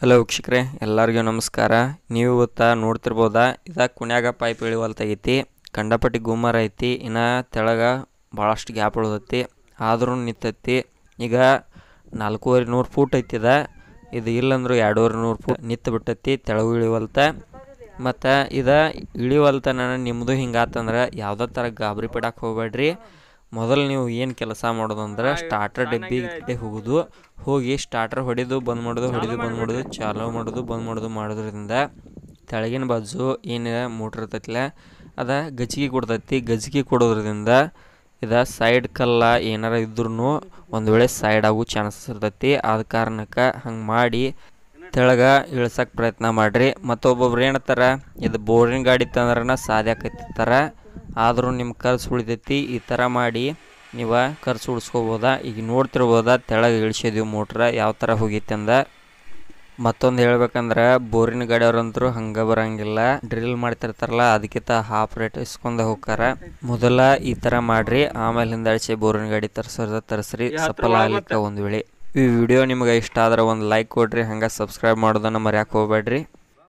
Hello ವೀಕ್ಷಕರೇ, ಎಲ್ಲರಿಗೂ ನಮಸ್ಕಾರ. ನೀವು ಇವತ್ತು ನೋಡ್ತಿರ್ಬೋದಾ, ಇದ ಕುಣ್ಯಾಗ ಪೈಪ್ ಇಳಿವಲ್ತಾಗೈತಿ. ಕಂಡಪಟ್ಟಿ ಗುಮ್ಮರ ಐತಿ. ಇನ್ನು ತೆಳಗ ಭಾಳಷ್ಟು ಗ್ಯಾಪ್ ಉಳ್ದೈತಿ, ಆದ್ರೂ ನಿಂತೈತಿ. ಈಗ 400 ಫೂಟ್ ಐತಿದ. ಇದು ಇಲ್ಲಂದ್ರೂ 200 ಫೂಟ್ ನಿಂತು ಬಿಟ್ಟೈತಿ, ತೆಳಗು ಇಳಿವಲ್ತ. ಮತ್ತು ಇದು ಇಳಿವಲ್ತ ನಿಮ್ಮದು ಹಿಂಗಾತಂದ್ರೆ ಯಾವುದೇ ಥರ ಗಾಬರಿ ಪಡಕ್ಕೆ ಹೋಗ್ಬೇಡ್ರಿ. ಮೊದಲು ನೀವು ಏನು ಕೆಲಸ ಮಾಡೋದಂದ್ರೆ ಸ್ಟಾರ್ಟರ್ ಡಬ್ಬಿಗೆ ಹೋಗಿ ಸ್ಟಾರ್ಟರ್ ಹೊಡೆದು ಬಂದ್ ಮಾಡೋದು ಚಾಲೂ ಮಾಡೋದು ಬಂದ್ ಮಾಡೋದ್ರಿಂದ ತೆಳಗಿನ ಬಾಜು ಏನು ಮೋಟ್ರ್ ಇರ್ತೈತಿಲ್ಲ ಅದು ಗಜ್ಜಿಗೆ ಕೊಡೋದ್ರಿಂದ ಇದು ಸೈಡ್ ಕಲ್ಲ ಏನಾರ ಇದ್ರೂ ಒಂದು ವೇಳೆ ಸೈಡ್ ಆಗೋ ಚಾನ್ಸಸ್ ಇರ್ತೈತಿ. ಆದ ಕಾರಣಕ್ಕೆ ಹಂಗೆ ಮಾಡಿ ತೆಳಗ ಇಳ್ಸಕ್ಕೆ ಪ್ರಯತ್ನ ಮಾಡಿರಿ. ಮತ್ತೊಬ್ಬೊಬ್ರು ಏನತ್ತಾರೆ, ಇದು ಬೋರಿನ ಗಾಡಿ ತಂದ್ರೆ ಸಾಧ್ಯಾಕೈತಿರ್ತಾರೆ, ಆದರೂ ನಿಮ್ಮ ಖರ್ಚು ಉಳಿತೈತಿ. ಈ ಥರ ಮಾಡಿ ನೀವು ಖರ್ಚು ಉಳಿಸ್ಕೋಬೋದ. ಈಗ ನೋಡ್ತಿರ್ಬೋದ ತೆಳಗೆ ಇಳಿಸಿದೀವಿ ಮೋಟ್ರ ಯಾವ ಥರ ಹೋಗೈತಿ ಅಂದ. ಮತ್ತೊಂದು ಹೇಳ್ಬೇಕಂದ್ರೆ ಬೋರಿನ ಗಾಡಿಯವ್ರಂತರೂ ಹಂಗೆ ಬರೋಂಗಿಲ್ಲ, ಡ್ರಿಲ್ ಮಾಡ್ತಿರ್ತಾರಲ್ಲ ಅದಕ್ಕಿಂತ ಹಾಫ್ ರೇಟ್ ಇಸ್ಕೊಂಡು ಹೋಗ್ತಾರೆ. ಮೊದಲ ಈ ಥರ ಮಾಡಿರಿ, ಆಮೇಲೆ ಹಿಂದಾಡಿಸಿ ಬೋರಿನ ಗಾಡಿ ತರಿಸ್ರಿ. ಸಫಲ ಆಗ್ಲಿಕ್ಕೆ ಒಂದು ವೇಳೆ ಈ ವಿಡಿಯೋ ನಿಮಗೆ ಇಷ್ಟ ಆದ್ರೆ ಒಂದು ಲೈಕ್ ಕೊಡ್ರಿ, ಹಂಗೆ ಸಬ್ಸ್ಕ್ರೈಬ್ ಮಾಡೋದನ್ನು ಮರ್ಯಾಕೆ ಹೋಗ್ಬೇಡ್ರಿ.